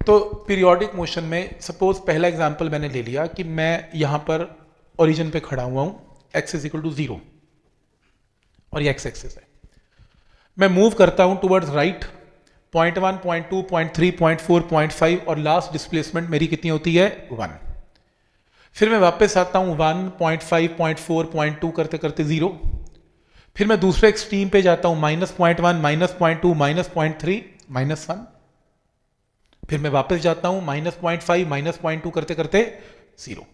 तो periodic motion में suppose पहला एग्जांपल मैंने ले लिया कि मैं यहाँ पर ओरिजिन पे खड़ा हुआ हूँ, x इज इक्वल टू 0 और ये x एक्सिस है। मैं मूव करता हूँ टुवर्ड्स राइट, 0.1, 0.2, 0.3, 0.4, 0.5 और लास्ट डिस्प्लेसमेंट मेरी कितनी होती है 1। फिर मैं वापस आता हूँ 1, 0.5, 0.4, 0.2 करते करते 0। फिर मैं दूसरे एक्सट्रीम पे जाता हूँ -0.1, -0.2, -0.3, -1। फिर मैं वापस जाता हूं -0.5, -0.2 करते करते 0।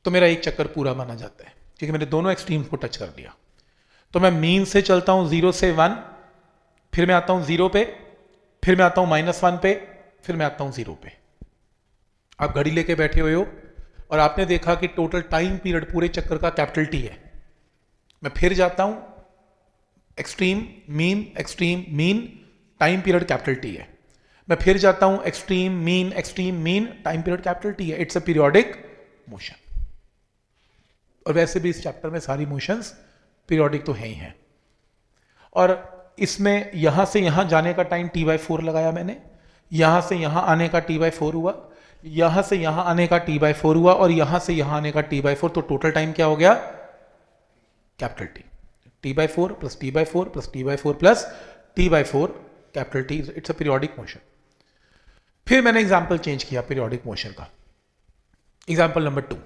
तो मेरा एक चक्कर पूरा माना जाता है क्योंकि मैंने दोनों एक्सट्रीम्स को टच कर लिया। तो मैं मीन से चलता हूं 0 से 1, फिर मैं आता हूं 0 पे, फिर मैं आता हूं -1 पे, फिर मैं आता हूं 0 पे। आप घड़ी लेके बैठे हुए हो और आपने देखा कि टोटल टाइम पीरियड पूरे चक्कर का कैपिटल T है। मैं फिर जाता हूं extreme mean, time period capital T है। मैं फिर जाता हूं extreme mean, time period capital T है। It's a periodic motion. और वैसे भी इस चैप्टर में सारी मोशंस पीरियोडिक तो है ही हैं। और इसमें यहां से यहां जाने का टाइम T/4 लगाया मैंने, यहां से यहां आने का T/4 हुआ, यहां से यहां आने का T/4 हुआ और यहां से यहां आने का T/4। तो टोटल टाइम क्या हो गया capital T/4 plus T/4 plus T/4 plus T/4 capital T। It's a periodic motion. फिर मैंने एग्जाम्पल चेंज किया पीरियोडिक मोशन का। एग्जाम्पल नंबर 2,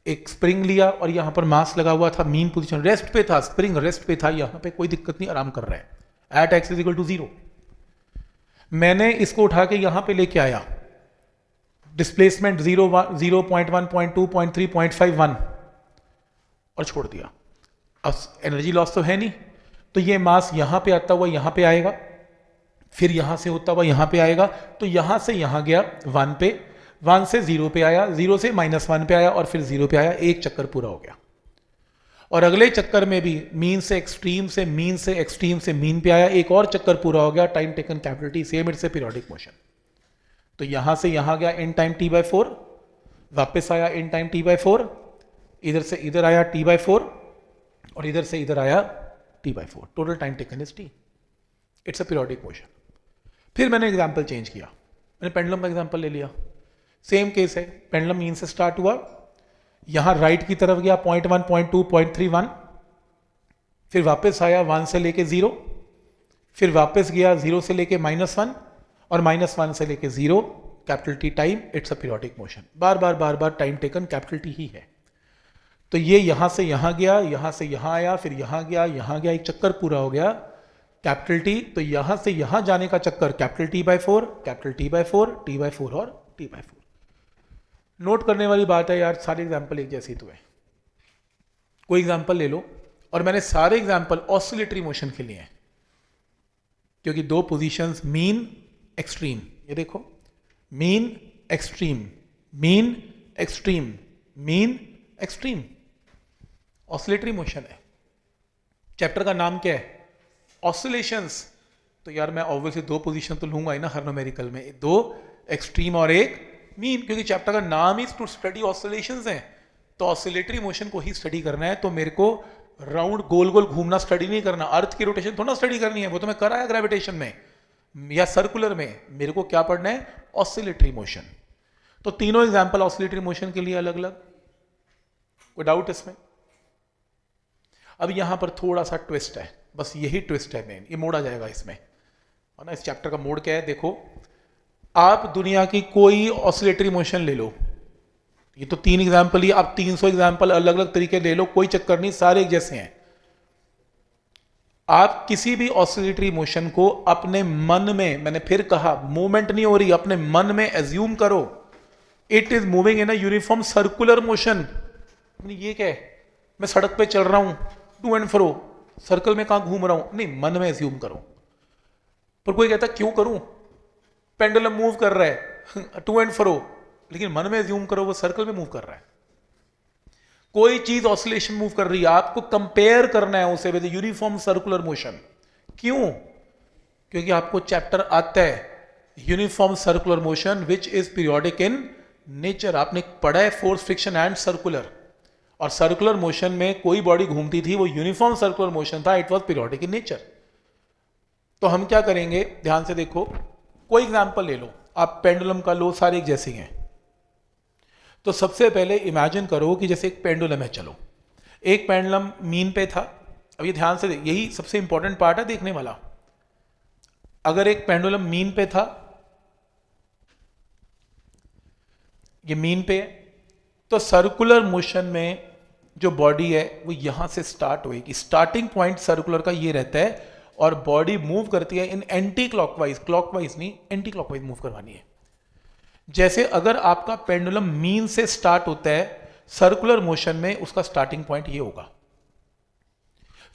एक स्प्रिंग लिया और यहां पर मास लगा हुआ था, मीन पोजीशन रेस्ट पे था, स्प्रिंग रेस्ट पे था, यहां पे कोई दिक्कत नहीं, आराम कर रहा है at x is equal to 0। मैंने इसको उठा के यहां पे लेके आया, डिस्प्लेसमेंट 0, 0.1, 0.2, 0.3, 0.5, 1 और छोड़ दिया। अब एनर्जी लॉस तो है नहीं, तो ये मास यहां पे आता हुआ यहां पे आएगा, फिर यहां से होता हुआ यहां पे आएगा। तो यहां से यहां गया 1 पे, 1 से 0 पे आया, 0 से -1 पे आया और फिर 0 पे आया। एक चक्कर पूरा हो गया। और अगले चक्कर में भी मीन से एक्सट्रीम से मीन से एक्सट्रीम से मीन पे आया, एक और चक्कर पूरा हो गया। Time taken capital T, same it's a periodic motion. तो यहां से यहां गया इन टाइम T/4, वापस आया इन टाइम T/4, इधर से इधर आया T/4 और इधर से इधर आया T/4। Total time taken is T। It's a periodic motion. फिर मैंने एग्जाम्पल चेंज किया, मैंने पेंडुलम का एग्जाम्पल ले लिया। सेम केस है, पेंडुलम मीन से स्टार्ट हुआ, यहां राइट की तरफ गया 0.1, 0.2, 0.3, 1, फिर वापस आया 1 से लेके 0, फिर वापस गया 0 से लेके -1 और -1 से लेके 0, capital T time. It's a periodic motion. Bar bar time taken capital T ही है। तो ये यहां से यहां गया, यहां से यहां आया, फिर यहां गया, एक चक्कर पूरा हो गया कैपिटल T। तो यहां से यहां जाने का चक्कर capital T/4, capital T/4, T/4 और T/4। नोट करने वाली बात है यार, सारे एग्जाम्पल एक जैसे तो है। कोई एग्जाम्पल ले लो, और मैंने सारे एग्जाम्पल ऑसिलेटरी मोशन के लिए हैं क्योंकि दो पोजीशंस मीन एक्सट्रीम, ये देखो mean extreme, mean extreme, mean extreme, oscillatory motion है। चैप्टर का नाम क्या है ऑसिलेशंस। तो यार मैं ऑब्वियसली दो पोजीशन तो लूंगा ही ना हर न्यूमेरिकल में, दो एक्सट्रीम और एक मीन, क्योंकि चैप्टर का नाम ही टू स्टडी ऑसिलेशंस है। तो ऑसिलेटरी मोशन को ही स्टडी करना है। तो मेरे को राउंड गोल गोल घूमना स्टडी नहीं करना, अर्थ की रोटेशन थोड़ा स्टडी करनी है, वो तो मैं कराया ग्रेविटेशन में या सर्कुलर में। मेरे को क्या पढ़ना है ऑसिलेटरी मोशन। तो तीनों एग्जाम्पल ऑसिलेटरी मोशन के लिए अलग अलग। कोई डाउट इसमें? अब यहां पर थोड़ा सा ट्विस्ट है, बस यही ट्विस्ट है मेन, ये मोड़ आ जाएगा इसमें, है ना। इस चैप्टर का मोड़ क्या है देखो, आप दुनिया की कोई ऑसिलेटरी मोशन ले लो, ये तो 3 एग्जाम्पल ही, आप 300 एग्जाम्पल अलग अलग तरीके ले लो, कोई चक्कर नहीं, सारे एक जैसे हैं। आप किसी भी ऑसिलेटरी मोशन को अपने मन में, मैंने फिर कहा मूवमेंट नहीं हो रही, अपने मन में एज्यूम करो it is moving in a uniform circular motion. ये क्या है, मैं सड़क पे चल रहा हूं टू एंड फ्रो, सर्कल में कहां घूम रहा हूं, नहीं मन में एज्यूम करो। पर कोई कहता क्यों करूं, पेंडुलम मूव कर रहा है टू एंड फ्रो, लेकिन मन में एज्यूम करो वो सर्कल में मूव कर रहा है। कोई चीज ऑसिलेशन मूव कर रही है, आपको कंपेयर करना है उसे विद यूनिफॉर्म सर्कुलर मोशन। क्यों? क्योंकि आपको चैप्टर आता है uniform circular motion which is periodic in nature. आपने पढ़ा है फोर्स, फ्रिक्शन एंड सर्कुलर, और सर्कुलर मोशन में कोई बॉडी घूमती थी, वो यूनिफॉर्म सर्कुलर मोशन था, it was periodic in nature. तो हम क्या करेंगे, ध्यान से देखो, कोई एग्जाम्पल ले लो, आप पेंडुलम का लो, सारे एक जैसे ही हैं। तो सबसे पहले इमेजिन करो कि जैसे एक पेंडुलम है, चलो एक पेंडुलम मीन पे था। अब ये ध्यान से यही सबसे इंपॉर्टेंट पार्ट है देखने वाला। अगर एक पेंडुलम मीन पे था, ये मीन पे है, तो सर्कुलर मोशन में जो बॉडी है वो यहां से स्टार्ट होएगी। स्टार्टिंग पॉइंट सर्कुलर का ये रहता है और बॉडी मूव करती है इन एंटी क्लॉकवाइज, क्लॉकवाइज नहीं एंटी क्लॉकवाइज मूव करवानी है। जैसे अगर आपका पेंडुलम मीन से स्टार्ट होता है सर्कुलर मोशन में, उसका स्टार्टिंग पॉइंट ये होगा।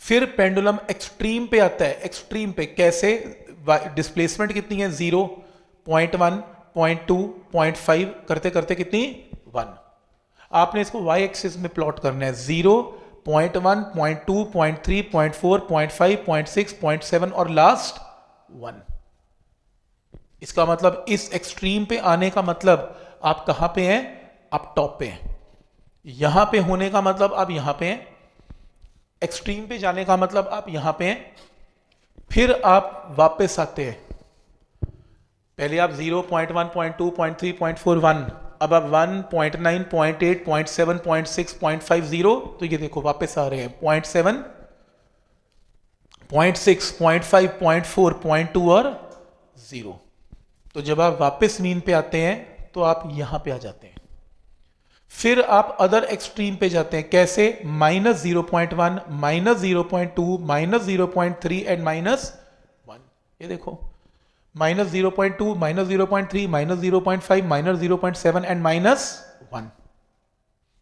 फिर पेंडुलम एक्सट्रीम पे आता है। एक्सट्रीम पे कैसे? डिस्प्लेसमेंट कितनी है? 0, 0.1, 0.2, 0.5 करते करते कितनी? 1। आपने इसको y एक्सिस में प्लॉट करना है। 0, 0.1, 0.2, 0.3, 0.4, 0.5, 0.6, 0.7 और लास्ट 1। इसका मतलब इस एक्सट्रीम पे आने का मतलब आप कहां पे हैं? आप टॉप पे हैं। यहां पे होने का मतलब आप यहां पे हैं। एक्सट्रीम पे जाने का मतलब आप यहां पे हैं। फिर आप वापस आते हैं। पहले आप 0, 0.1, 0.2, 0.3, 0.4, 1। अब आप 1, 0.9, 0.8, 0.7, 0.6, 0.5, 0। तो ये देखो वापस आ रहे हैं 0.7, 0.6, 0.5, 0.4, 0.2 और 0। तो जब आप वापस मीन पे आते हैं तो आप यहां पे आ जाते हैं। फिर आप अदर एक्सट्रीम पे जाते हैं। कैसे? -0.1, -0.2, -0.3 एंड -1। ये देखो -0.2, -0.3, -0.5, -0.7 एंड -1।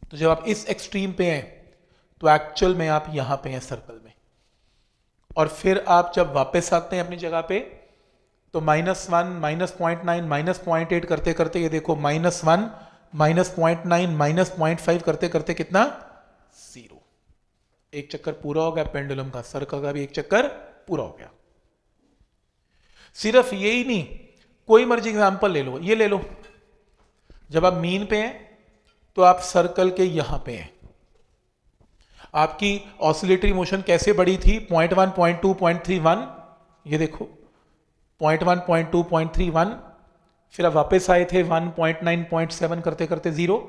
तो जब आप इस एक्सट्रीम पे हैं तो एक्चुअल में आप यहां पे हैं सर्कल में। और फिर आप जब वापस आते हैं अपनी जगह पे तो -1, -0.9, -0.8 करते करते ये देखो -1, -0.9, -0.5 करते करते कितना? 0। एक चक्कर पूरा हो गया पेंडुलम का, सर्कल का भी एक चक्कर पूरा हो गया। सिर्फ यही नहीं, कोई मर्जी एग्जांपल ले लो, ये ले लो। जब आप मीन पे हैं तो आप सर्कल के यहां पे हैं। आपकी ऑसिलेटरी मोशन कैसे बढ़ी थी? 0.1, 0.2, 0.31। ये देखो 0.1, 0.2, 0.31। फिर आप वापस आए थे 1.9, 0.7 करते करते 0।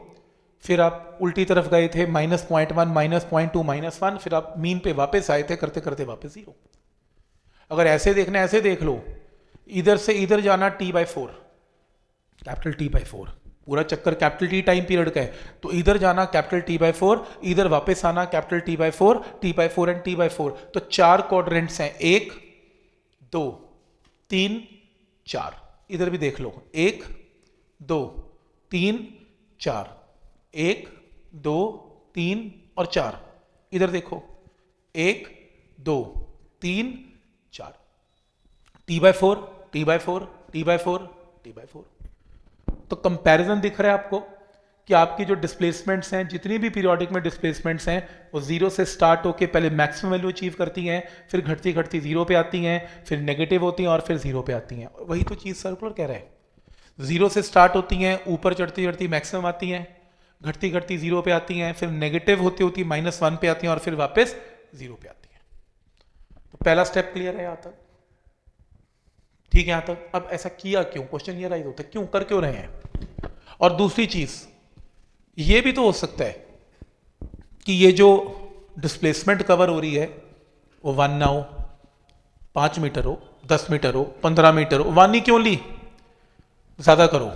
फिर आप उल्टी तरफ गए थे -0.1, -0.2, -1। फिर आप मीन पे वापस आए थे करते करते वापस 0। अगर ऐसे देखना है ऐसे देख लो, इधर से इधर जाना T/4, कैपिटल T/4, पूरा चक्कर कैपिटल T टाइम पीरियड का है। तो इधर जाना कैपिटल T/4, इधर वापस आना capital T/4, T/4 and T/4। तो 4 क्वाड्रेंट्स हैं, 1, 2, 3, 4। इधर भी देख लो, 1, 2, 3, 4, 1, 2, 3 और 4। इधर देखो 1, 2, 3, 4। T/4, T/4, T/4, T/4। तो कंपैरिजन दिख रहा है आपको कि आपकी जो डिस्प्लेसमेंट्स हैं, जितनी भी पीरियोडिक में डिस्प्लेसमेंट्स हैं, वो 0 से स्टार्ट होकर पहले मैक्सिमम वैल्यू अचीव करती हैं, फिर घटती घटती 0 पे आती हैं, फिर नेगेटिव होती हैं और फिर 0 पे आती हैं। वही तो चीज़ सर्कुलर कह रहा है। 0 से स्टार्ट होती हैं, ऊपर चढ़ती चढ़ती मैक्सिमम आती हैं, घटती घटती 0 पे आती हैं, फिर नेगेटिव होती होती -1 पे आती हैं और फिर वापस 0 पे आती हैं। तो पहला स्टेप क्लियर है यहाँ तक? ठीक है यहाँ तक। अब ऐसा किया क्यों? क्वेश्चन ये राइज होता है, क्यों कर क्यों रहे हैं? और दूसरी चीज ये भी तो हो सकता है कि ये जो डिस्प्लेसमेंट कवर हो रही है वो 1 ना हो, 5 मीटर हो, 10 मीटर हो, 15 मीटर हो, 1 ही क्यों ली? ज्यादा करो।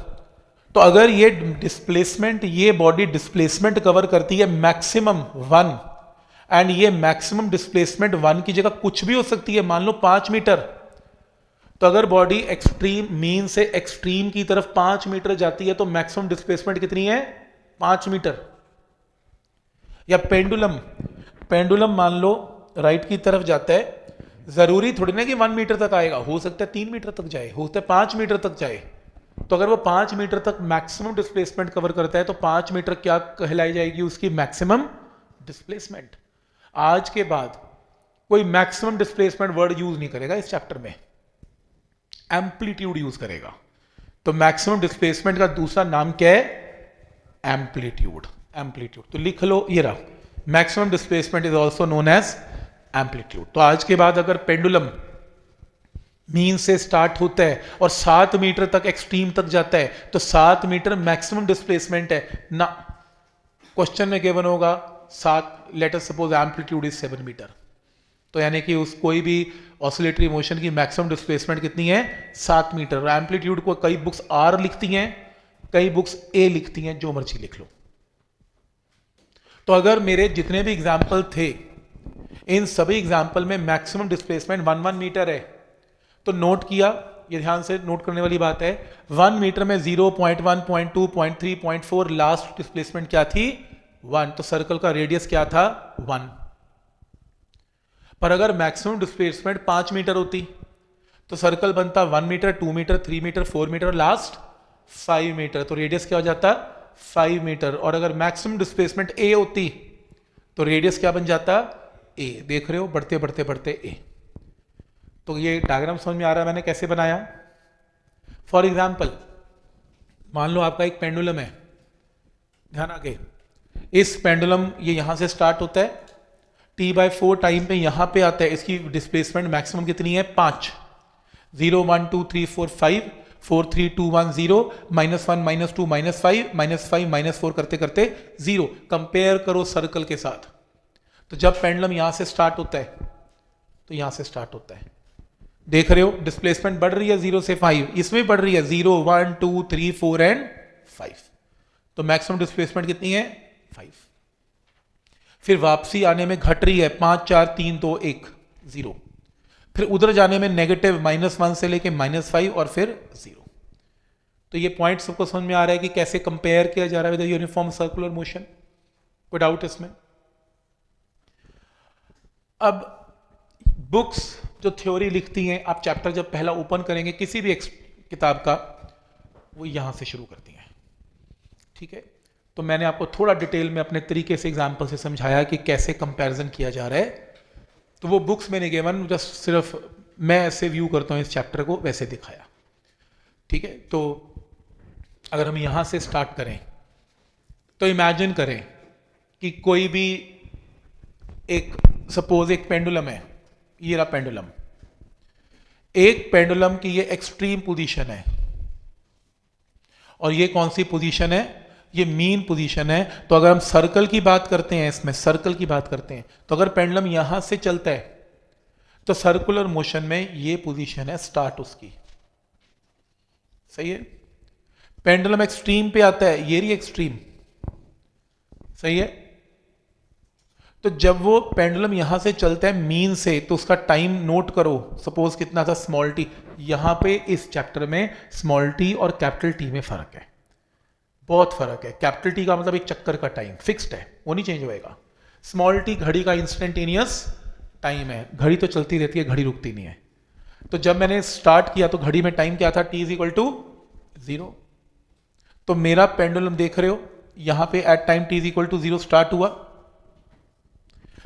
तो अगर ये डिस्प्लेसमेंट, ये बॉडी डिस्प्लेसमेंट कवर करती है मैक्सिमम 1, एंड ये मैक्सिमम डिस्प्लेसमेंट 1 की जगह कुछ भी हो सकती है, मान लो 5 मीटर। तो अगर बॉडी एक्सट्रीम मीन से एक्सट्रीम की तरफ 5 मीटर जाती है तो मैक्सिमम डिस्प्लेसमेंट कितनी है? 5 मीटर। या पेंडुलम, पेंडुलम मान लो राइट की तरफ जाता है, जरूरी थोड़ी ना कि 1 मीटर तक आएगा, हो सकता है 3 मीटर तक जाए, हो सकता है 5 मीटर तक जाए। तो अगर वो 5 मीटर तक मैक्सिमम डिस्प्लेसमेंट कवर करता है तो 5 मीटर क्या कहलाई जाएगी? उसकी मैक्सिमम डिस्प्लेसमेंट। आज के बाद कोई मैक्सिमम डिस्प्लेसमेंट वर्ड यूज नहीं करेगा इस चैप्टर में, एम्पलीट्यूड यूज करेगा। तो मैक्सिमम डिस्प्लेसमेंट का दूसरा नाम क्या है? एम्पलीट्यूड। एम्पलीट्यूड तो लिख लो, ये रहा, maximum displacement is also known as amplitude. तो आज के बाद अगर पेंडुलम मीन से स्टार्ट होता है और 7 मीटर तक एक्सट्रीम तक जाता है, तो 7 मीटर मैक्सिमम डिस्प्लेसमेंट है ना। क्वेश्चन में गिवन होगा 7, let us suppose amplitude is 7 metre, तो यानी कि उस कोई भी ऑसिलेटरी मोशन की मैक्सिमम डिस्प्लेसमेंट कितनी है, 7 मीटर। एम्पलीट्यूड को कई बुक्स आर लिखती हैं, कई बुक्स ए लिखती हैं, जो मर्जी लिख लो। तो अगर मेरे जितने भी एग्जाम्पल थे, इन सभी एग्जाम्पल में मैक्सिमम डिस्प्लेसमेंट 1 मीटर है, तो नोट किया, ये ध्यान से नोट करने वाली बात है, 1 मीटर में 0, 0.1, 0.2, 0.3, 0.4, लास्ट डिस्प्लेसमेंट क्या थी, 1, तो सर्कल का रेडियस क्या था, 1। पर अगर मैक्सिमम डिस्प्लेसमेंट 5 मीटर होती तो सर्कल बनता 1 metre, 2 metre, 3 metre, 4 metre, last 5 metre, तो रेडियस क्या हो जाता, 5 मीटर। और अगर मैक्सिमम डिस्प्लेसमेंट ए होती तो रेडियस क्या बन जाता, ए। देख रहे हो, बढ़ते बढ़ते बढ़ते ए। तो ये डायग्राम समझ में आ रहा है मैंने कैसे बनाया। फॉर एग्जाम्पल, मान लो आपका एक पेंडुलम है, ध्यान आगे, इस पेंडुलम ये यहां से स्टार्ट होता है, T/4 टाइम पे यहां पे आता है, इसकी डिस्प्लेसमेंट मैक्सिमम कितनी है, 5, 0, 1, 2, 3, 4, 5, 4, 3, 2, 1, 0, -1, -2, -5, -5, -4 करते करते 0। कंपेयर करो सर्कल के साथ, तो जब पेंडुलम यहां से स्टार्ट होता है तो यहां से स्टार्ट होता है, देख रहे हो डिस्प्लेसमेंट बढ़ रही है 0 से 5, इसमें बढ़ रही है 0, 1, 2, 3, 4 एंड 5, तो मैक्सिमम डिस्प्लेसमेंट कितनी है, 5। फिर वापसी आने में घट रही है 5, 4, 3, 2, 1, 0, फिर उधर जाने में नेगेटिव -1 से लेके -5 और फिर 0। तो ये पॉइंट सबको समझ में आ रहा है कि कैसे कंपेयर किया जा रहा है विद यूनिफॉर्म सर्कुलर मोशन, कोई डाउट इसमें। अब बुक्स जो थ्योरी लिखती हैं, आप चैप्टर जब पहला ओपन करेंगे किसी भी किताब का, वो यहां से शुरू करती हैं, ठीक है। तो मैंने आपको थोड़ा डिटेल में अपने तरीके से एग्जाम्पल से समझाया कि कैसे कंपैरिजन किया जा रहा है। तो वो बुक्स मैंने गिवन, जस्ट सिर्फ मैं ऐसे व्यू करता हूं इस चैप्टर को, वैसे दिखाया, ठीक है। तो अगर हम यहां से स्टार्ट करें तो इमेजिन करें कि कोई भी एक, सपोज एक पेंडुलम है, ये रहा पेंडुलम, एक पेंडुलम की ये एक्सट्रीम पोजीशन है और ये कौन सी पोजीशन है, ये मीन पोजीशन है। तो अगर हम सर्कल की बात करते हैं, इसमें सर्कल की बात करते हैं, तो अगर पेंडुलम यहां से चलता है तो सर्कुलर मोशन में ये पोजीशन है स्टार्ट उसकी, सही है। पेंडुलम एक्सट्रीम पे आता है, ये रही एक्सट्रीम, सही है। तो जब वो पेंडुलम यहां से चलता है मीन से, तो उसका टाइम नोट करो, सपोज कितना था, स्मॉल टी। यहां पे इस चैप्टर में स्मॉल टी और कैपिटल टी में फर्क है, बहुत फर्क है। कैपिटल टी का मतलब एक चक्कर का टाइम फिक्स्ड है, वो नहीं चेंज होएगा। स्मॉल टी घड़ी का इंस्टेंटेनियस टाइम है, घड़ी तो चलती रहती है, घड़ी रुकती नहीं है। तो जब मैंने स्टार्ट किया तो घड़ी में टाइम क्या था, T = 0। तो मेरा पेंडुलम देख रहे हो, यहां पे एट टाइम T = 0 स्टार्ट हुआ,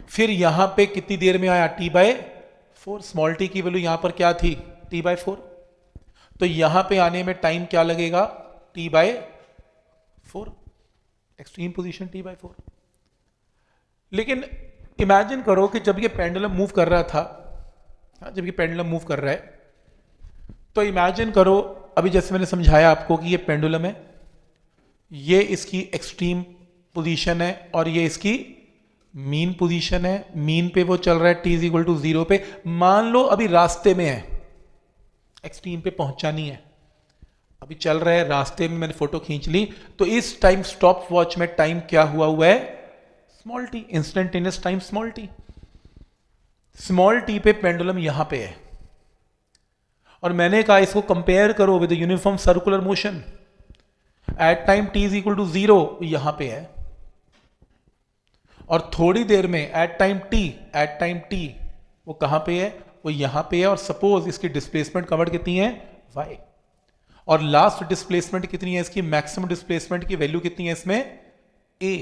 फिर यहां पे कितनी देर में आया, T/4। स्मॉल टी की वैल्यू यहां पर क्या थी, T/4। तो यहां पे आने में टाइम क्या लगेगा, T/4, एक्सट्रीम पोजीशन T/4। लेकिन इमेजिन करो कि जब ये पेंडुलम मूव कर रहा था, जब ये पेंडुलम मूव कर रहा है, तो इमेजिन करो, अभी जैसे मैंने समझाया आपको कि ये पेंडुलम है, ये इसकी एक्सट्रीम पोजीशन है और ये इसकी मीन पोजीशन है। मीन पे वो चल रहा है T = 0 पे। मान लो अभी रास्ते में है, एक्सट्रीम पे पहुंचा नहीं है, अभी चल रहा है रास्ते में, मैंने फोटो खींच ली, तो इस टाइम स्टॉप वॉच में टाइम क्या हुआ है, small t, instantaneous time small t. Small t पे पेंडुलम यहां पे है और मैंने कहा इसको कंपेयर करो with uniform circular motion. At time T = 0 यहां पे है और थोड़ी देर में एट टाइम T वो कहां पे है, वो यहां पे है। और सपोज इसकी डिस्प्लेसमेंट कवर्ड कितनी है, y, और लास्ट डिस्प्लेसमेंट कितनी है इसकी, मैक्सिमम डिस्प्लेसमेंट की वैल्यू कितनी है इसमें, a,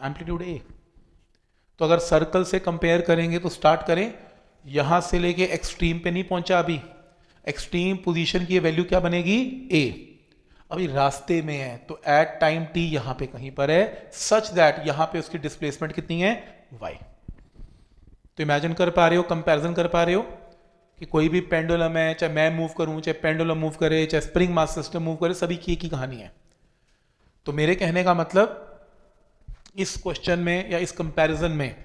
एम्पलीट्यूड a। तो अगर सर्कल से कंपेयर करेंगे तो स्टार्ट करें, यहां से लेके एक्सट्रीम पे नहीं पहुंचा, अभी एक्सट्रीम पोजीशन की वैल्यू क्या बनेगी, a, अभी रास्ते में है, तो एट टाइम T यहां पे कहीं पर है, सच दैट यहां पे उसकी डिस्प्लेसमेंट कितनी है, y। तो इमेजिन कर पा रहे हो, कंपैरिजन कर पा रहे हो कि कोई भी पेंडुलम है, चाहे मैं मूव करूं, चाहे पेंडुलम मूव करे, चाहे स्प्रिंग मास सिस्टम मूव करे, सभी की एक ही कहानी है। तो मेरे कहने का मतलब इस क्वेश्चन में या इस कंपैरिजन में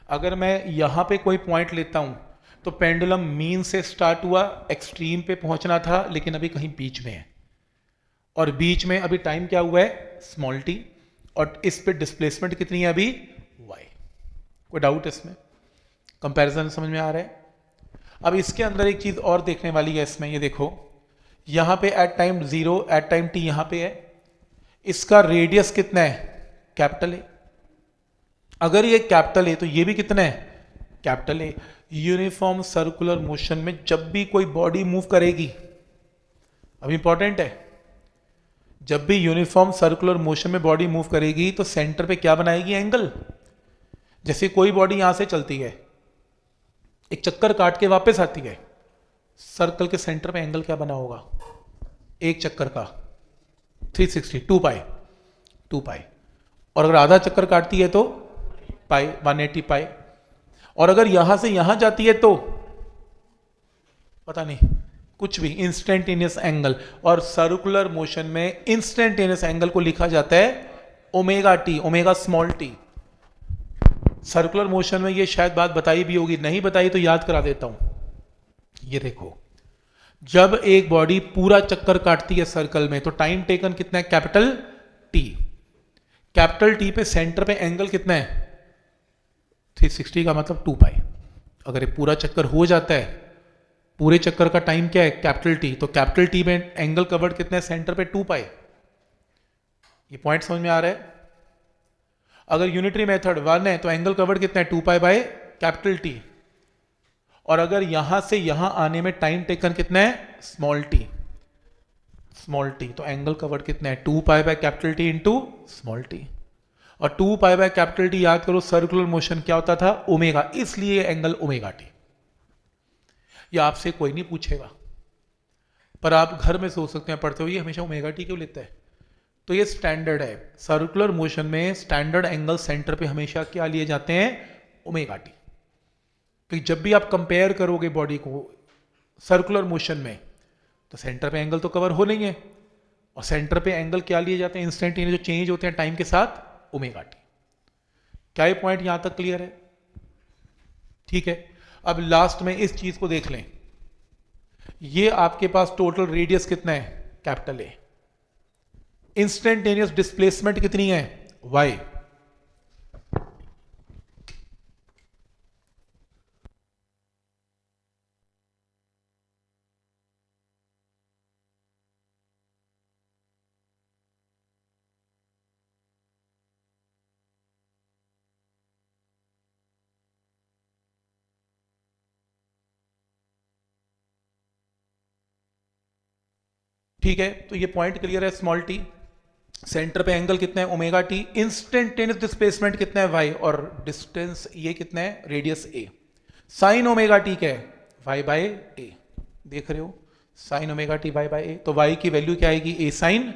अगर मैं यहां पे कोई पॉइंट लेता हूं तो पेंडुलम मीन से स्टार्ट हुआ, एक्सट्रीम पे पहुंचना था, लेकिन अभी कहीं बीच में है, और बीच में अभी टाइम क्या हुआ है, स्मॉल टी, और इस पे डिस्प्लेसमेंट कितनी है अभी, y। कोई डाउट इसमें? कंपैरिजन समझ में आ रहा है? अब इसके अंदर एक चीज और देखने वाली है इसमें, ये देखो यहां पे at time 0, at time t यहां पे है, इसका रेडियस कितना है, कैपिटल ए। अगर ये कैपिटल ए तो ये भी कितना है, capital A. Uniform circular motion में जब भी कोई बॉडी मूव करेगी, अब इंपॉर्टेंट है, जब भी यूनिफॉर्म सर्कुलर मोशन में बॉडी मूव करेगी तो सेंटर पे क्या बनाएगी, एंगल। जैसे कोई बॉडी यहां से चलती है, एक चक्कर काट के वापस आती है, सर्कल के सेंटर पे एंगल क्या बना होगा, एक चक्कर का 360, 2 पाई, 2 पाई। और अगर आधा चक्कर काटती है तो पाई, 180 पाई। और अगर यहां से यहां जाती है तो पता नहीं, कुछ भी, इंस्टेंटेनियस एंगल। और सर्कुलर मोशन में इंस्टेंटेनियस एंगल को लिखा जाता है omega T, omega small T. Circular motion में ये शायद बात बताई भी होगी, नहीं बताई तो याद करा देता हूं। ये देखो, जब एक बॉडी पूरा चक्कर काटती है सर्कल में तो टाइम टेकन कितना है, कैपिटल टी। कैपिटल टी पे सेंटर पे एंगल कितना है, 360 का मतलब 2 पाई। अगर ये पूरा चक्कर हो जाता है, पूरे चक्कर का टाइम क्या है, कैपिटल टी, तो कैपिटल टी में एंगल कवर्ड कितना है, सेंटर पे 2 पाई। ये पॉइंट समझ में आ रहा है? अगर यूनिटरी मेथड 1 है तो एंगल कवर्ड कितना है, 2 पाई बाय कैपिटल टी। और अगर यहां से यहां आने में टाइम टेकन कितना है, स्मॉल टी, स्मॉल टी, तो एंगल कवर्ड कितना है, 2 pi by capital T into small T. और 2 पाई बाय कैपिटल टी याद करो, सर्कुलर मोशन क्या होता था, ओमेगा, इसलिए एंगल ओमेगा टी। ये आपसे कोई नहीं पूछेगा, पर आप घर में सोच सकते हैं, पढ़ते हो ये हमेशा ओमेगा टी क्यों लेता है। तो ये स्टैंडर्ड है, सर्कुलर मोशन में स्टैंडर्ड एंगल सेंटर पे हमेशा क्या लिए जाते हैं, ओमेगा टी। तो जब भी आप कंपेयर करोगे बॉडी को सर्कुलर मोशन में तो सेंटर पे एंगल तो कवर हो नहीं है, और सेंटर पे एंगल क्या लिए जाते हैं, इंस्टेंटेनियस जो चेंज होते हैं टाइम के साथ, ओमेगा टी। क्या ये पॉइंट यहां तक क्लियर है? ठीक है। अब लास्ट में इस चीज को देख लें, ये आपके पास टोटल रेडियस कितना है, कैपिटल ए। इंस्टेंटेनियस डिस्प्लेसमेंट कितनी है, y। ठीक है, तो ये पॉइंट क्लियर है, स्मॉल टी, सेंटर पे एंगल कितना है, ओमेगा टी, इंस्टेंटेनियस डिस्प्लेसमेंट कितना है, y, और डिस्टेंस ये कितना है, radius a। Sine omega t क्या है, y बाय a। देख रहे हो, sine omega t y by a, तो y की वैल्यू क्या आएगी, a साइन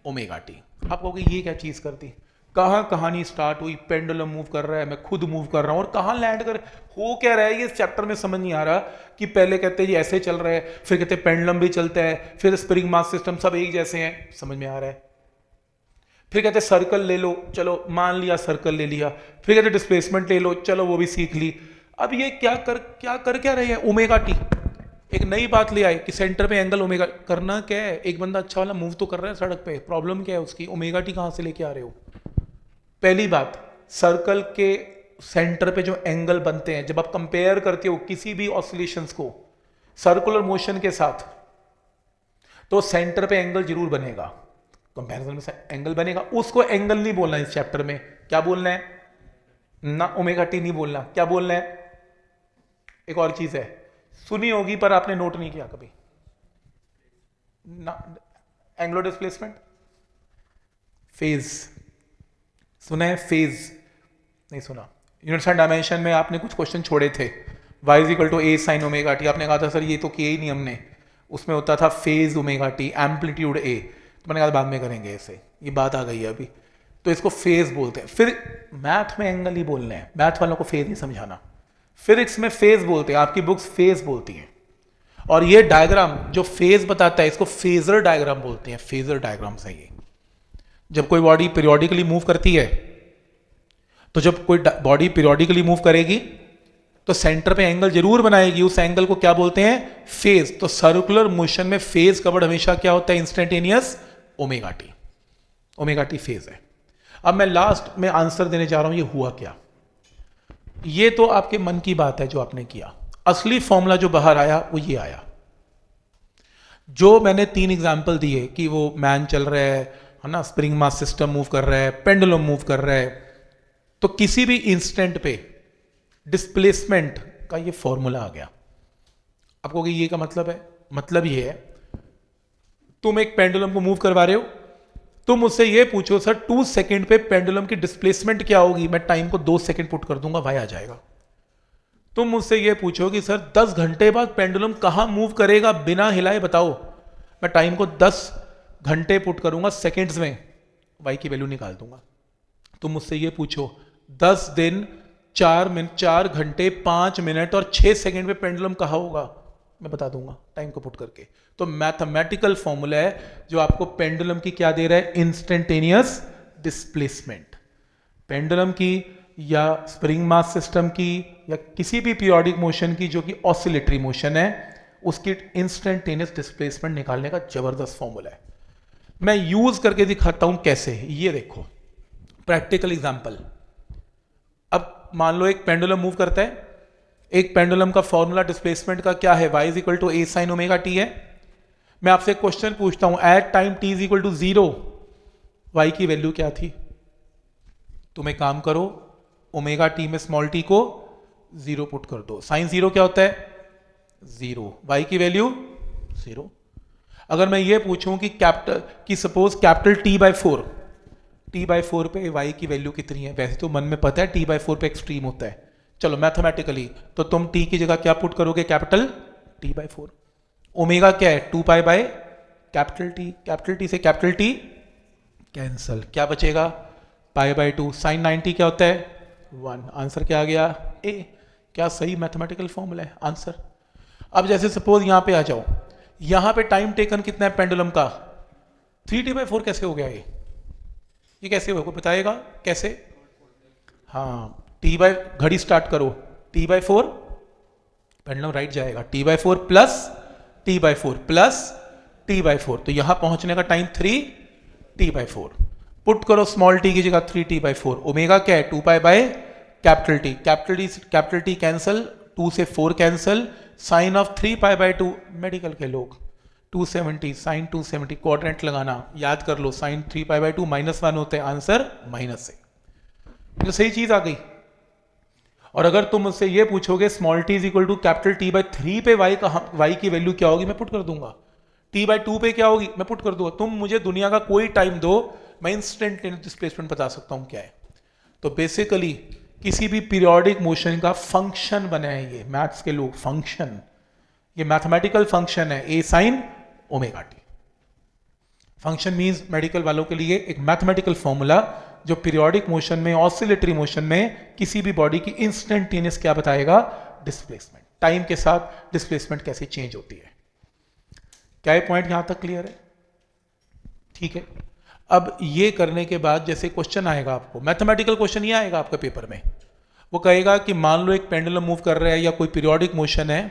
ओमेगा टी। आप कहोगे ये क्या चीज करती, कहां कहानी स्टार्ट हुई, पेंडुलम मूव कर रहा है, मैं खुद मूव कर रहा हूं, और कहां लैंड कर, हो क्या रहा है ये इस चैप्टर में समझ नहीं आ रहा। कि पहले कहते हैं ये ऐसे चल रहा है, फिर कहते हैं पेंडुलम भी चलता है, फिर स्प्रिंग मास सिस्टम, सब एक जैसे हैं, समझ में आ रहा है। फिर कहते सर्कल ले लो, चलो मान लिया सर्कल ले लिया, फिर कहते डिस्प्लेसमेंट ले लो, चलो वो भी सीख ली। अब ये क्या कर रहे हैं, ओमेगा टी। एक नई बात ले आए कि सेंटर पे एंगल ओमेगा, करना क्या है, एक बंदा अच्छा वाला मूव तो कर रहा है सड़क पे, प्रॉब्लम क्या है उसकी, ओमेगा टी कहां से लेके आ रहे हो। पहली बात, सर्कल के सेंटर पे जो एंगल बनते हैं, जब आप कंपेयर करते हो किसी भी ऑसिलेशंस को सर्कुलर मोशन के साथ, तो सेंटर पे एंगल जरूर बनेगा, कंपैरिजन में एंगल बनेगा। उसको एंगल नहीं बोलना इस चैप्टर में, क्या बोलना है ना, ओमेगा टी नहीं बोलना, क्या बोलना है, एक और चीज है, सुनी होगी पर आपने नोट नहीं किया कभी ना, एंगुलर डिस्प्लेसमेंट, फेज सुना है, फेज नहीं सुना। यूनिट्स एंड डायमेंशन में आपने कुछ क्वेश्चन छोड़े थे, y is equal to a sine omega t, आपने कहा था सर ये तो किया ही नहीं हमने, उसमें होता था phase omega T, amplitude a, तो मैंने कहा बाद में करेंगे ऐसे, ये बात आ गई है अभी, तो इसको फेज बोलते हैं। फिर मैथ में एंगल ही बोलने हैं, मैथ वालों को फेज नहीं समझाना। फिजिक्स में फेज बोलते हैं, आपकी बुक्स फेज बोलती हैं, और ये डायग्राम जो फेज बताता है इसको फेजर डायग्राम बोलते हैं, फेजर डायग्राम है ये। जब कोई बॉडी पीरियोडिकली मूव करती है, तो जब कोई बॉडी पीरियोडिकली मूव करेगी तो सेंटर पे एंगल जरूर बनाएगी, उस एंगल को क्या बोलते हैं, फेज। तो सर्कुलर मोशन में फेज कवर्ड हमेशा क्या होता है, instantaneous omega T. Omega T phase है। अब मैं लास्ट में आंसर देने जा रहा हूं, ये हुआ क्या। ये तो आपके मन की बात है जो आपने किया, असली फॉर्मूला जो बाहर आया वो ये आया। जो मैंने 3 एग्जाम्पल दिए कि वो मैन चल रहा है ना, स्प्रिंग मास सिस्टम मूव कर रहा है, पेंडुलम मूव कर रहा है, तो किसी भी इंस्टेंट पे डिस्प्लेसमेंट का ये फॉर्मूला आ गया। आपको ये का मतलब है, मतलब ये है तुम एक पेंडुलम को मूव करवा रहे हो, तुम मुझसे ये पूछो सर 2 सेकंड पे पेंडुलम की डिस्प्लेसमेंट क्या होगी, मैं टाइम को 2 सेकंड पुट कर दूंगा, भाई आ जाएगा। तुम मुझसे ये पूछो कि सर 10 घंटे बाद पेंडुलम कहां मूव करेगा बिना हिलाए बताओ, मैं टाइम को 10 घंटे पुट करूंगा सेकंड्स में, वाई की वैल्यू निकाल दूंगा। तुम मुझसे ये पूछो 10 दिन 4 घंटे 5 मिनट और 6 सेकंड पे पेंडुलम कहां होगा, मैं बता दूंगा टाइम को पुट करके। तो मैथमेटिकल फॉर्मूला है जो आपको पेंडुलम की क्या दे रहा है, इंस्टेंटेनियस डिस्प्लेसमेंट। पेंडुलम की या स्प्रिंग मास सिस्टम की या किसी भी पीरियोडिक मोशन की जो कि ऑसिलेटरी मोशन है, उसकी इंस्टेंटेनियस डिस्प्लेसमेंट निकालने का जबरदस्त फॉर्मूला है। मैं यूज करके दिखाता हूं कैसे, ये देखो प्रैक्टिकल एग्जांपल। अब मान लो एक पेंडुलम मूव करता है, एक पेंडुलम का फॉर्मूला डिस्प्लेसमेंट का क्या है, y is equal to a sine omega t है। मैं आपसे क्वेश्चन पूछता हूं, at time t is equal to 0 y की वैल्यू क्या थी। तुम एक काम करो, ओमेगा टी में स्मॉल टी को 0 पुट कर दो, साइन 0 क्या होता है 0, y की वैल्यू 0। अगर मैं ये पूछूं कि कैपिटल की सपोज कैपिटल t/4 पे y की वैल्यू कितनी है, वैसे तो मन में पता है t/4 पे एक्सट्रीम होता है, चलो मैथमेटिकली तो तुम t की जगह क्या पुट करोगे, कैपिटल t/4। ओमेगा क्या है 2 बाय कैपिटल टी से कैपिटल टी कैंसल, क्या बचेगा π/2। साइन 90 क्या होता है 1, आंसर क्या आ गया ए। क्या सही मैथमेटिकल फॉर्मूला है आंसर। अब जैसे सपोज यहां पे आ जाओ, यहां पे टाइम टेकन कितना है पेंडुलम का 3t/4, कैसे हो गया ये कैसे होगा, बताएगा कैसे। हाँ घड़ी स्टार्ट करो, t/4 पेंडुलम राइट जाएगा, t/4 plus t/4 plus t/4, तो यहां पहुंचने का टाइम 3t/4। पुट करो स्मॉल t की जगह 3t/4। ओमेगा क्या है 2 बाय कैपिटल टी कैंसल, 2 से 4 कैंसल, साइन ऑफ 3π/2, मेडिकल के लोग 270, साइन 270, क्वाड्रेंट लगाना याद कर लो, साइन 3π/2 -1 होते हैं, आंसर -6। तो सही चीज आ गई। और अगर तुम मुझसे ये पूछोगे small t is equal to capital t/3 पे y की वैल्यू क्या होगी, मैं पुट कर दूंगा। t/2 पे क्या होगी, मैं पुट कर दूंगा। तुम मुझे दुनिया का कोई टाइम दो, मैं इंस्टेंटेनियस डिस्प्लेसमेंट बता सकता हूं क्या है। तो बेसिकली किसी भी पीरियोडिक मोशन का फंक्शन बना है ये मैथ्स के लोग, फंक्शन, ये मैथमेटिकल फंक्शन है A sine omega T. Function means medical वालों के लिए एक मैथमेटिकल फॉर्मूला जो पीरियोडिक मोशन में, ऑसिलेटरी मोशन में किसी भी बॉडी की इंस्टेंटेनियस क्या बताएगा, डिस्प्लेसमेंट, टाइम के साथ डिस्प्लेसमेंट कैसे चेंज होती है। क्या ये पॉइंट यहां तक क्लियर है, ठीक है। अब ये करने के बाद जैसे क्वेश्चन आएगा आपको, मैथमेटिकल क्वेश्चन ये आएगा आपका पेपर में, वो कहेगा कि मान लो एक पेंडुलम मूव कर रहा है या कोई पीरियोडिक मोशन है,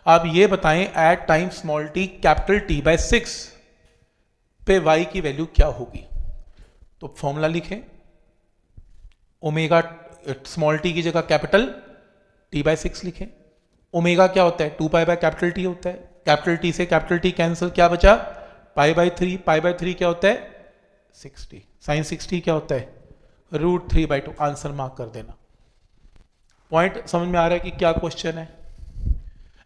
आप ये बताएं at time small t capital t/6 पे y की वैल्यू क्या होगी। तो फॉर्मूला लिखें, ओमेगा स्मॉल टी की जगह कैपिटल t/6 लिखें। ओमेगा क्या होता है 2 बाय कैपिटल टी होता है, कैपिटल टी से कैपिटल टी कैंसिल, क्या बचा π/3 क्या होता है 60, साइन 60 क्या होता है √3/2, आंसर मार्क कर देना। पॉइंट समझ में आ रहा है कि क्या क्वेश्चन है।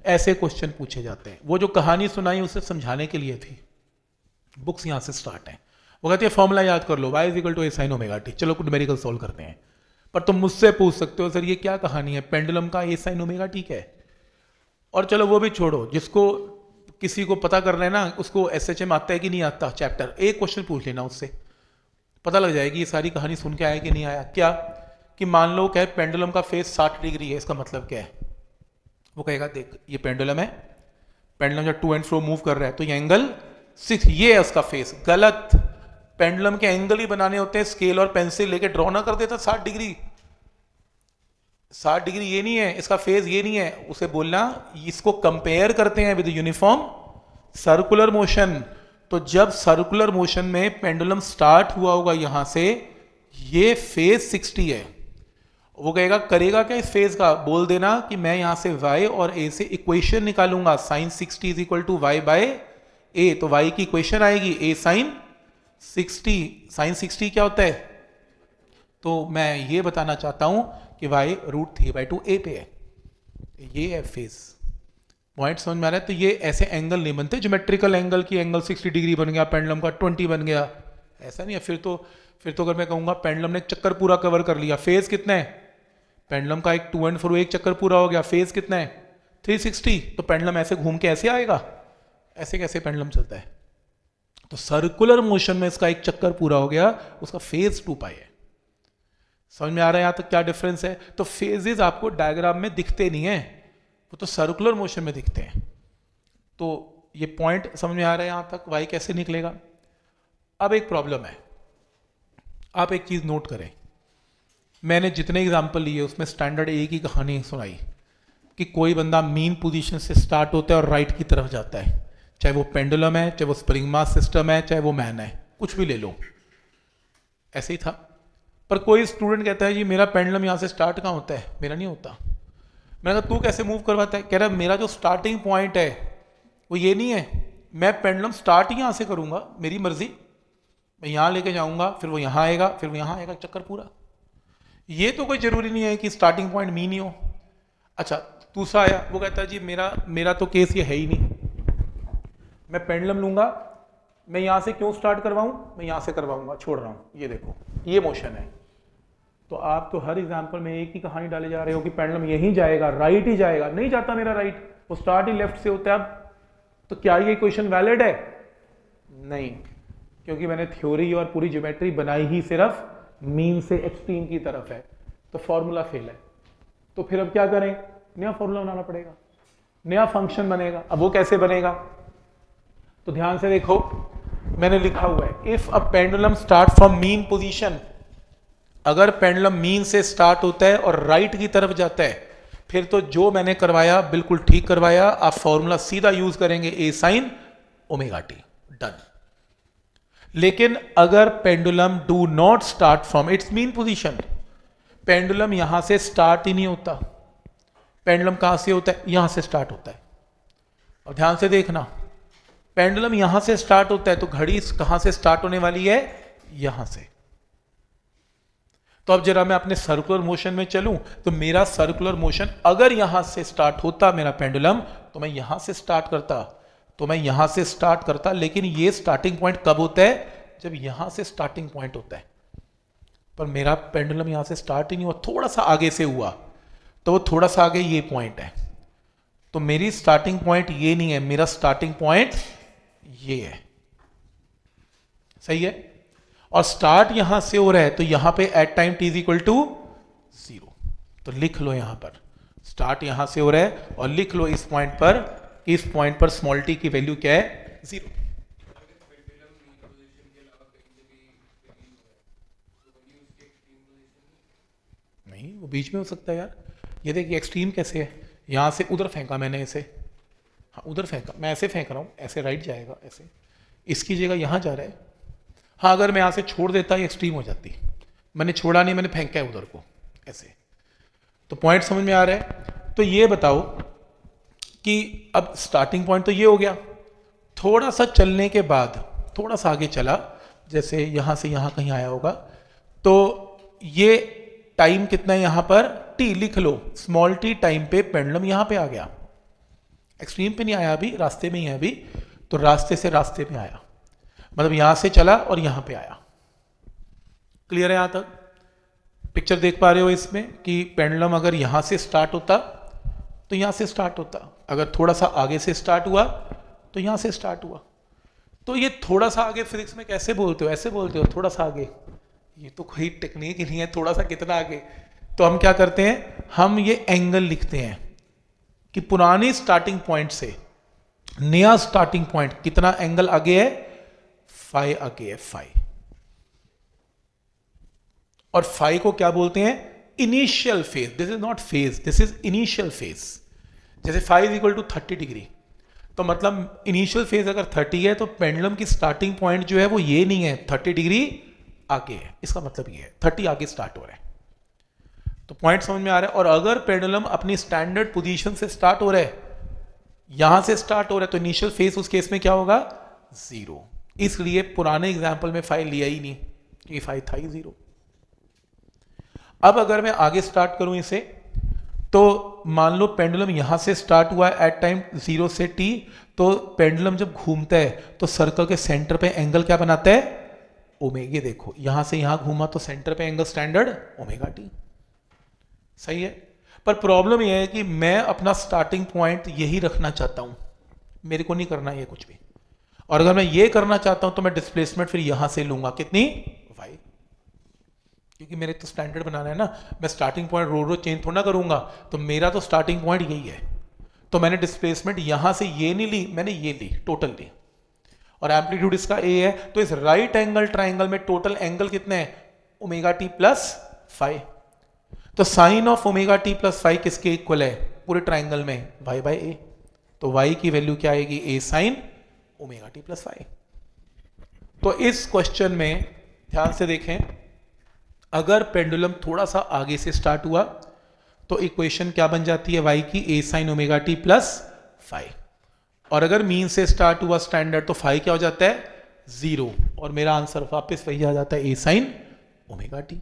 ऐसे क्वेश्चन पूछे जाते हैं। वो जो कहानी सुनाई उसे समझाने के लिए थी, बुक्स यहां से स्टार्ट है। वो कहती है फॉर्मूला याद कर लो, y is equal to a sine omega t, चलो कुछ न्यूमेरिकल सॉल्व करते हैं। पर तुम मुझसे पूछ सकते हो सर ये क्या कहानी है, पेंडुलम का ए साइन ओमेगा टी है। और चलो वो भी छोड़ो, जिसको किसी को पता करना है ना, उसको SHM आता है कि नहीं आता चैप्टर, एक क्वेश्चन पूछ लेना उससे, पता लग जाएगी ये सारी कहानी सुन के आया कि नहीं आया। क्या कि मान लो क्या पेंडुलम का फेस 60 डिग्री है, इसका मतलब क्या है। वो कहेगा देख ये पेंडुलम है, पेंडुलम जब टू एंड फ्रो मूव कर रहा है तो ये एंगल 6, ये है उसका फेस। गलत, पेंडुलम के एंगल ही बनाने होते हैं, स्केल और पेंसिल लेके ड्रॉ ना कर देता 60 डिग्री। 60 डिग्री ये नहीं है, इसका फेज ये नहीं है। उसे बोलना, इसको कंपेयर करते हैं विद यूनिफॉर्म सर्कुलर मोशन। तो जब सर्कुलर मोशन में पेंडुलम स्टार्ट हुआ होगा यहां से, ये फेज 60 है, वो कहेगा, करेगा क्या इस फेज का, बोल देना कि मैं यहां से y और a से इक्वेशन निकालूंगा, sine 60 is equal to y by a। तो y की इक्वेशन आएगी a साइन 60। साइन 60 क्या होता है? तो मैं ये बताना चाहता हूं कि y √3/2 a पे है। ये है फेज। पॉइंट समझ में आ रहा है? तो ये ऐसे एंगल नहीं बनते ज्योमेट्रिकल एंगल की एंगल 60 डिग्री बन गया, पेंडुलम का 20 बन गया, ऐसा नहीं है। फिर तो अगर मैं कहूंगा पेंडुलम ने चक्कर पूरा कवर कर लिया, फेज कितना है? पेंडुलम का एक 2 एंड 4 एक चक्कर पूरा हो गया, फेज कितना है? 360। तो पेंडुलम ऐसे घूम के ऐसे आएगा? ऐसे कैसे पेंडुलम चलता है? तो सर्कुलर मोशन में इसका एक चक्कर पूरा हो गया, उसका फेज 2π है। समझ में आ रहा है यहां तक क्या डिफरेंस है? तो फेजेस आपको डायग्राम में दिखते नहीं है, वो तो सर्कुलर मोशन में दिखते हैं। तो ये पॉइंट समझ में आ रहा है यहां तक, वाई कैसे निकलेगा। अब एक प्रॉब्लम है, आप एक चीज नोट करें, मैंने जितने एग्जाम्पल लिए उसमें स्टैंडर्ड ए की कहानी सुनाई कि कोई बंदा मीन पोजीशन से स्टार्ट होता है और राइट की तरफ जाता है, चाहे वो पेंडुलम है, चाहे वो स्प्रिंग मास सिस्टम है, चाहे वो मैन है, कुछ भी ले लो, ऐसे ही था। पर कोई स्टूडेंट कहता है जी मेरा पेंडुलम यहां से स्टार्ट कहाँ होता है, मेरा नहीं होता। मैंने कहा तू कैसे मूव करवाता है? कह रहा मेरा जो स्टार्टिंग पॉइंट है वो ये नहीं है, मैं पेंडुलम स्टार्ट ही यहां से करूंगा, मेरी मर्जी, मैं यहां लेके जाऊंगा, फिर वो यहां आएगा, फिर वो यहां आएगा, चक्कर पूरा। ये तो कोई जरूरी नहीं है कि स्टार्टिंग पॉइंट मीन ही हो। अच्छा, दूसरा आया, वो कहता है जी मेरा तो केस ये है ही नहीं, मैं पेंडुलम लूंगा, मैं यहां से क्यों स्टार्ट करवाऊं, मैं यहां से करवाऊंगा, छोड़ रहा हूं, ये देखो ये मोशन है। तो आप तो हर एग्जाम्पल में एक ही कहानी डाले जा रहे हो कि पेंडुलम यहीं जाएगा, राइट ही जाएगा। नहीं जाता मेरा राइट, वो स्टार्ट ही लेफ्ट से होता है। अब तो क्या ये इक्वेशन वैलिड है? नहीं, क्योंकि मैंने थ्योरी और पूरी ज्योमेट्री बनाई ही सिर्फ मीन से एक्सट्रीम की तरफ है, तो फॉर्मूला फेल है। तो फिर अब क्या करें? नया फॉर्मूला बनाना पड़ेगा, नया फंक्शन बनेगा। अब वो कैसे बनेगा? तो ध्यान से देखो, मैंने लिखा हुआ है if a pendulum start from mean position, अगर पेंडुलम मीन से स्टार्ट होता है और राइट की तरफ जाता है, फिर तो जो मैंने करवाया बिल्कुल ठीक करवाया, आप फॉर्मूला सीधा यूज करेंगे a sin ω t, डन। लेकिन अगर pendulum do not start from its mean position, pendulum यहां से स्टार्ट ही नहीं होता, पेंडुलम कहां से होता है? यहां से स्टार्ट होता है। और ध्यान से देखना, पेंडुलम यहां से स्टार्ट होता है तो घड़ी कहां से स्टार्ट होने वाली है? यहां से। तो अब जरा मैं अपने सर्कुलर मोशन में चलूं, तो मेरा सर्कुलर मोशन अगर यहां से स्टार्ट होता मेरा पेंडुलम, तो मैं यहां से स्टार्ट करता, लेकिन ये स्टार्टिंग पॉइंट कब होता है? जब यहां से स्टार्टिंग पॉइंट होता है। पर मेरा पेंडुलम यहां से स्टार्ट ही नहीं हुआ, थोड़ा सा आगे से हुआ, तो वो थोड़ा सा आगे ये पॉइंट है, तो मेरी स्टार्टिंग पॉइंट ये नहीं है, मेरा स्टार्टिंग पॉइंट ये है। सही है? और स्टार्ट यहां से हो रहा है, तो यहां पे at time t is equal to 0। तो लिख लो यहां पर स्टार्ट यहां से हो रहा है, और लिख लो इस पॉइंट पर स्मॉल t की वैल्यू क्या है? 0। नहीं, वो बीच में हो सकता है यार। ये देखिए एक्सट्रीम कैसे है, यहां से उधर फेंका मैंने इसे, हाँ उधर फेंका, मैं ऐसे फेंक रहा हूं, ऐसे राइट जाएगा, ऐसे इसकी जगह यहां जा रहा है। हाँ, अगर मैं यहां से छोड़ देता एक्सट्रीम हो जाती, मैंने छोड़ा नहीं, मैंने फेंका है उधर को ऐसे। तो पॉइंट समझ में आ रहा है? तो ये बताओ कि अब स्टार्टिंग पॉइंट तो ये हो गया, थोड़ा सा चलने के बाद, थोड़ा सा आगे चला, जैसे यहां से यहां कहीं आया होगा, तो ये टाइम कितना है यहां पर? t लिख लो, स्मॉल t टाइम पे पेंडुलम यहां पे आ गया, एक्सट्रीम पे नहीं आया अभी, रास्ते में ही है अभी, तो रास्ते से रास्ते में आया, मतलब यहां से चला और यहां पे आया। क्लियर है यहां तक? पिक्चर देख पा रहे हो इसमें कि पेंडुलम अगर यहां से स्टार्ट होता तो यहां से स्टार्ट होता, अगर थोड़ा सा आगे से स्टार्ट हुआ तो यहां से स्टार्ट हुआ। तो ये थोड़ा सा आगे फिजिक्स में कैसे बोलते हो? ऐसे बोलते हो थोड़ा सा आगे, ये तो कोई टेक्निक ही नहीं है, थोड़ा सा कितना आगे। तो हम क्या करते हैं, हम ये एंगल लिखते हैं कि पुरानी स्टार्टिंग पॉइंट से नया स्टार्टिंग पॉइंट कितना एंगल आगे है, फाई आगे है, फाई। और फाई को क्या बोलते हैं, initial phase. This is not phase, this is initial phase. जैसे phi is equal to 30 degree, तो मतलब इनिशियल फेज अगर 30 है तो पेंडुलम की स्टार्टिंग पॉइंट जो है वो ये नहीं है, 30 डिग्री आगे है। इसका मतलब ये है 30 आगे स्टार्ट हो रहा है। तो पॉइंट समझ में आ रहा है। और अगर पेंडुलम अपनी स्टैंडर्ड पोजीशन से स्टार्ट हो रहा है, यहां से स्टार्ट हो रहा है, तो इनिशियल फेज उस केस में क्या होगा, 0। इसलिए पुराने एग्जाम्पल में फाई लिया ही नहीं, क्योंकि फाई था ही 0। अब अगर मैं आगे स्टार्ट करूं इसे, तो मान लो पेंडुलम यहां से स्टार्ट हुआ है एट टाइम 0 से t, तो पेंडुलम जब घूमता है तो सर्कल के सेंटर पे एंगल क्या बनाता है, ओमेगा। देखो यहां से यहां घूमा तो सेंटर पे एंगल स्टैंडर्ड ओमेगा टी, सही है। पर प्रॉब्लम यह है कि मैं अपना स्टार्टिंग पॉइंट यही रखना चाहता हूं, मेरे को नहीं करना ये कुछ भी। और अगर मैं ये करना चाहता हूं तो मैं डिस्प्लेसमेंट फिर यहां से लूंगा, कितनी, y, क्योंकि मेरे तो स्टैंडर्ड बनाना है ना। मैं स्टार्टिंग पॉइंट रोज चेंज थोड़ा ना करूंगा, तो मेरा तो स्टार्टिंग पॉइंट यही है। तो मैंने डिस्प्लेसमेंट यहां से ये नहीं ली, मैंने ये ली, टोटल ली। और एम्पलीट्यूड इसका a है, तो इस राइट एंगल ट्राइंगल में टोटल एंगल कितने हैं, ओमेगा टी प्लस फाइव। तो sine of omega T plus five किसके इक्वल है पूरे ट्राइंगल में, y बाई ए। तो y की वैल्यू क्या आएगी, a sine omega T plus five. तो इस क्वेश्चन में ध्यान से देखें, अगर पेंडुलम थोड़ा सा आगे से स्टार्ट हुआ तो इक्वेशन क्या बन जाती है, y की a sine omega T plus five. और अगर मीन से स्टार्ट हुआ स्टैंडर्ड, तो फाइव क्या हो जाता है, 0। और मेरा आंसर वापस वही आ जाता है, a साइन ओमेगा टी।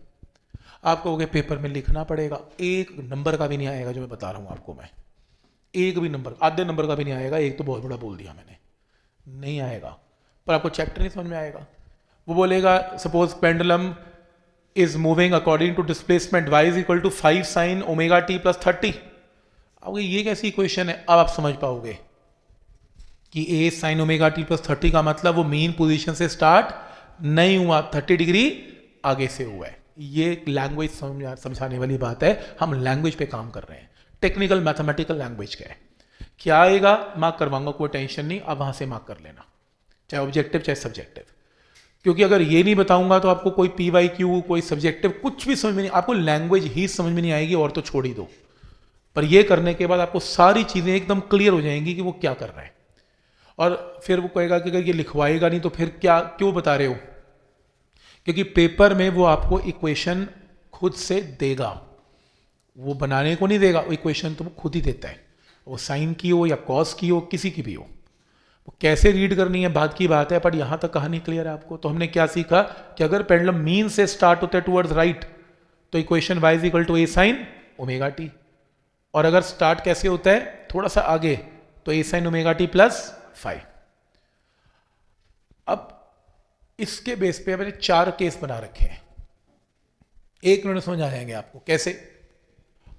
आप कहोगे पेपर में लिखना पड़ेगा, एक नंबर का भी नहीं आएगा जो मैं बता रहा हूं आपको, मैं एक भी नंबर, आधे नंबर का भी नहीं आएगा। एक तो बहुत बड़ा बोल दिया मैंने, नहीं आएगा। पर आपको चैप्टर नहीं समझ में आएगा। वो बोलेगा suppose pendulum is moving according to displacement y is equal to 5 sine omega T plus 30। अब ये कैसी इक्वेशन है, अब आप समझ पाओगे कि a sine omega T plus 30 का मतलब वो मीन पोजीशन से स्टार्ट नहीं हुआ, 30 डिग्री आगे से हुआ है। ये लैंग्वेज समझाने वाली बात है, हम लैंग्वेज पे काम कर रहे हैं। टेक्निकल मैथमेटिकल लैंग्वेज क्या है, क्या आएगा मार्क करवाऊंगा, कोई टेंशन नहीं, आप वहां से मार्क कर लेना, चाहे ऑब्जेक्टिव चाहे सब्जेक्टिव। क्योंकि अगर ये नहीं बताऊंगा तो आपको कोई PYQ, कोई सब्जेक्टिव, कुछ भी समझ में नहीं, आपको लैंग्वेज ही समझ में नहीं आएगी, और तो छोड़ ही दो। पर ये करने के बाद आपको सारी चीजें एकदम क्लियर हो जाएंगी कि वो क्या कर रहा है। और फिर वो कहेगा कि अगर ये लिखवाएगा नहीं तो फिर क्या, क्यों बता रहे हो, क्योंकि पेपर में वो आपको इक्वेशन खुद से देगा, वो बनाने को नहीं देगा। इक्वेशन तो वो खुद ही देता है, वो साइन की हो या कॉस की हो, किसी की भी हो। वो कैसे रीड करनी है बात की बात है, पर यहां तक कहानी क्लियर है आपको। तो हमने क्या सीखा कि अगर पेंडुलम मीन से स्टार्ट होता है टुवर्ड्स राइट, तो equation y is equal to a sine omega t. और अगर स्टार्ट कैसे होता है, थोड़ा सा आगे, तो a sine omega T plus 5। अब इसके बेस पे मैंने 4 केस बना रखे हैं, एक मिनट समझ आ जाएंगे आपको कैसे।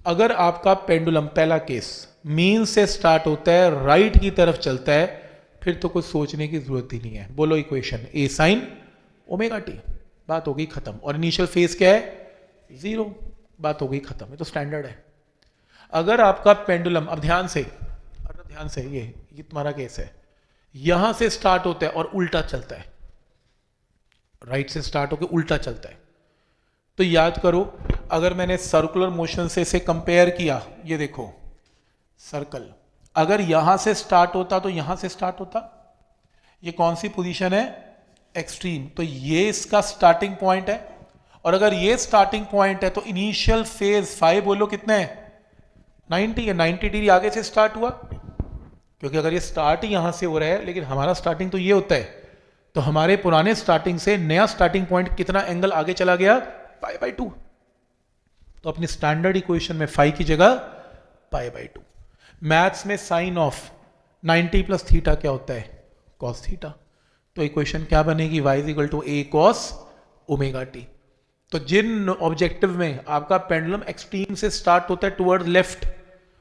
अगर आपका पेंडुलम, पहला केस, मीन से स्टार्ट होता है, राइट की तरफ चलता है, फिर तो कुछ सोचने की जरूरत ही नहीं है। बोलो equation a sine omega T, बात हो गई खत्म। और इनिशियल फेज क्या है, 0, बात हो गई खत्म, ये तो स्टैंडर्ड है। अगर आपका पेंडुलम, अब ध्यान से ये तुम्हारा केस है, यहां से स्टार्ट होता है और उल्टा चलता है, राइट से स्टार्ट होकर उल्टा चलता है, तो याद करो, अगर मैंने सर्कुलर मोशन से इसे कंपेयर किया, ये देखो सर्कल, अगर यहां से स्टार्ट होता तो यहां से स्टार्ट होता, ये कौन सी पोजीशन है, एक्सट्रीम, तो ये इसका स्टार्टिंग पॉइंट है। और अगर ये स्टार्टिंग पॉइंट है तो इनिशियल फेज 5 बोलो कितने है, 90 है, 90 डिग्री आगे से स्टार्ट हुआ। क्योंकि अगर ये स्टार्ट ही यहां से हो रहा है, लेकिन हमारा स्टार्टिंग तो ये होता है, तो हमारे पुराने स्टार्टिंग से नया स्टार्टिंग पॉइंट कितना एंगल आगे चला गया, पाई बाई 2। तो अपनी स्टैंडर्ड इक्वेशन में 5 की जगह पाई बाई 2। मैथ्स में साइन ऑफ 90 प्लस थीटा क्या होता है, कॉस थीटा। तो इक्वेशन क्या बनेगी, y is equal to a cos omega t. तो जिन ऑब्जेक्टिव में आपका पेंडुलम एक्सट्रीम से स्टार्ट होता है टुवर्ड लेफ्ट,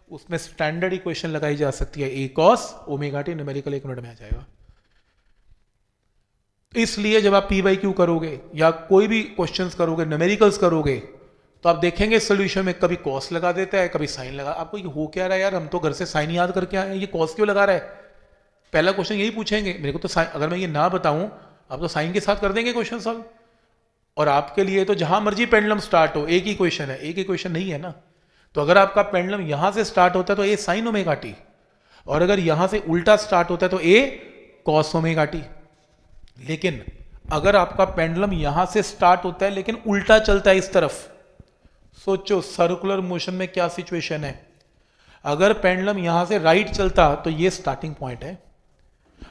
उसमें स्टैंडर्ड इक्वेशन लगाई जा सकती है a cos omega T. Numerical 1 minute में आ जाएगा। इसलिए जब आप PYQ करोगे या कोई भी क्वेश्चंस करोगे, न्यूमेरिकल्स करोगे, तो आप देखेंगे सोल्यूशन में कभी कॉस लगा देता है, कभी साइन लगा। आपको ये हो क्या रहा है यार, हम तो घर से साइन याद करके आए हैं, ये कॉस क्यों लगा रहा है। पहला क्वेश्चन यही पूछेंगे मेरे को, तो अगर मैं ये ना बताऊं आप तो साइन के साथ कर देंगे क्वेश्चन सॉल्व। और आपके लिए तो जहां मर्जी पेंडुलम स्टार्ट हो, एक ही क्वेश्चन है, एक ही क्वेश्चन नहीं है ना। तो अगर आपका पेंडुलम यहां से स्टार्ट होता है तो ए साइन ओमेगा टी, और अगर यहां से उल्टा स्टार्ट होता है तो ए कॉस ओमेगा टी। लेकिन अगर आपका पेंडुलम यहां से स्टार्ट होता है लेकिन उल्टा चलता है इस तरफ, सोचो सर्कुलर मोशन में क्या सिचुएशन है। अगर पेंडुलम यहां से राइट चलता तो ये स्टार्टिंग पॉइंट है,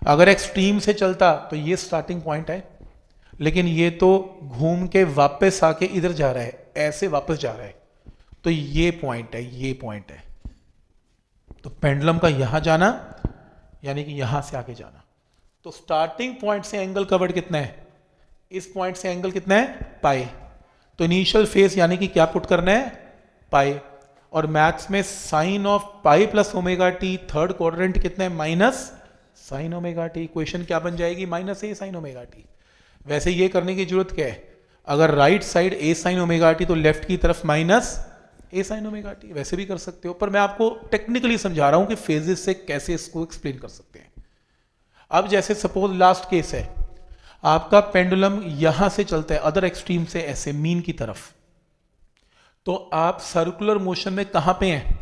अगर एक्सट्रीम से चलता तो ये स्टार्टिंग पॉइंट है, लेकिन ये तो घूम के वापस आके इधर जा रहा है, ऐसे वापस जा रहा है, तो ये पॉइंट है, ये पॉइंट है। तो पेंडुलम का यहां जाना यानी कि यहां से आगे जाना। तो स्टार्टिंग पॉइंट से एंगल कवर्ड कितना है, इस पॉइंट से एंगल कितना है, पाई। तो इनिशियल फेस यानी कि क्या पुट करना है, पाई। और मैथ्स में sine of pi plus omega t third quadrant कितना है, minus sine omega t. Equation क्या बन जाएगी, minus a sine omega t. वैसे ये करने की जरूरत क्या है, अगर right side a sine omega t तो लेफ्ट की तरफ minus a sine omega t, वैसे भी कर सकते हो, पर मैं आपको टेक्निकली समझा रहा हूं कि फेजेस से कैसे इसको एक्सप्लेन कर सकते हैं। अब जैसे सपोज लास्ट केस है, आपका पेंडुलम यहां से चलता है अदर एक्सट्रीम से ऐसे मीन की तरफ, तो आप सर्कुलर मोशन में कहां पे हैं,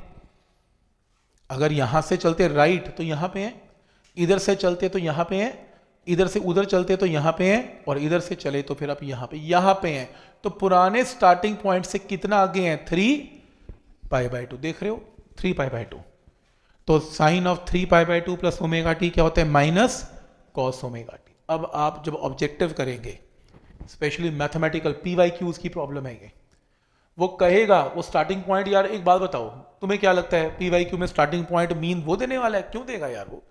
अगर यहां से चलते राइट तो यहां पे हैं, इधर से चलते तो यहां पे हैं, इधर से उधर चलते तो यहां पे हैं, और इधर से चले तो फिर आप यहां पे हैं। तो पुराने स्टार्टिंग पॉइंट से कितना आगे हैं, 3 पाई बाय 2, देख रहे हो 3 पाई बाय 2। तो sine of 3 pi by 2 plus omega t क्या होता है, माइनस कॉस ओमेगा टी। अब आप जब ऑब्जेक्टिव करेंगे, स्पेशली मैथमेटिकल PYQs की प्रॉब्लम है ये, वो कहेगा वो स्टार्टिंग पॉइंट, यार एक बात बताओ तुम्हें क्या लगता है PYQ में स्टार्टिंग पॉइंट मीन वो देने वाला है, क्यों देगा यार, वो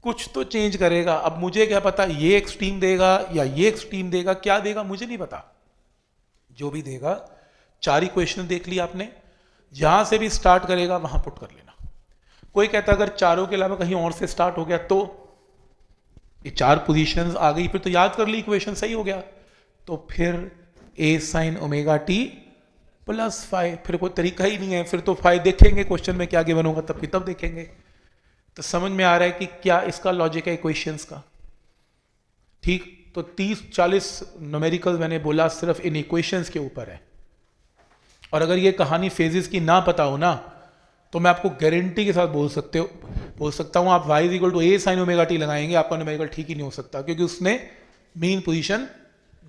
कुछ तो चेंज करेगा। अब मुझे क्या पता ये एक्सट्रीम देगा या ये एक्सट्रीम देगा, क्या देगा मुझे नहीं पता, जो भी देगा। 4 इक्वेशन देख ली आपने, जहां से भी स्टार्ट करेगा वहां पुट कर लेना। कोई कहता अगर चारों के अलावा कहीं और से स्टार्ट हो गया तो ये 4 पोजीशंस आ गई, फिर तो याद कर ली इक्वेशन, सही हो गया। तो फिर A sine omega T plus five, फिर कोई तरीका ही नहीं है, फिर तो फाइव देखेंगे क्वेश्चन में क्या गिवन होगा तब की तब देखेंगे। तो समझ में आ रहा है कि क्या इसका लॉजिक है इक्वेशंस का, ठीक। तो 30-40 न्यूमेरिकल मैंने बोला सिर्फ इन इक्वेशंस के ऊपर है। और अगर ये कहानी फेजेस की ना पता हो ना, तो मैं आपको गारंटी के साथ बोल सकता हूं आप y = a sin omega T लगाएंगे, आपका न्यूमेरिकल ठीक ही नहीं हो सकता, क्योंकि उसने मेन पोजीशन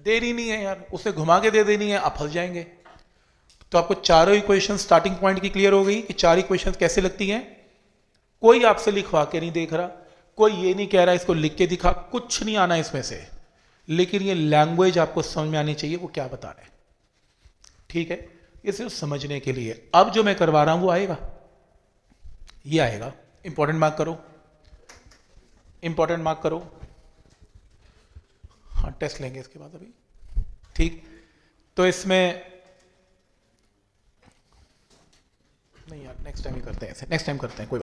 देनी नहीं है यार, उसे घुमा के दे देनी है, आप फंस जाएंगे। तो आपको चारों इक्वेशन स्टार्टिंग पॉइंट की क्लियर हो गई कि 4 इक्वेशन कैसे लगती हैं। कोई आपसे लिखवा के नहीं देख रहा, कोई ये नहीं कह रहा इसको लिख के दिखा, कुछ नहीं आना इसमें से, लेकिन ये लैंग्वेज आपको समझ में आनी चाहिए वो क्या बता रहे हैं, ठीक है। ये सिर्फ समझने के लिए। अब जो मैं करवा रहा हूं वो आएगा, ये आएगा। इंपॉर्टेंट मार्क करो, इंपॉर्टेंट मार्क करो। हाँ टेस्ट लेंगे इसके बाद अभी, ठीक। तो इसमें नहीं यार, नेक्स्ट टाइम ही करते हैं, ऐसे नेक्स्ट टाइम करते हैं, कोई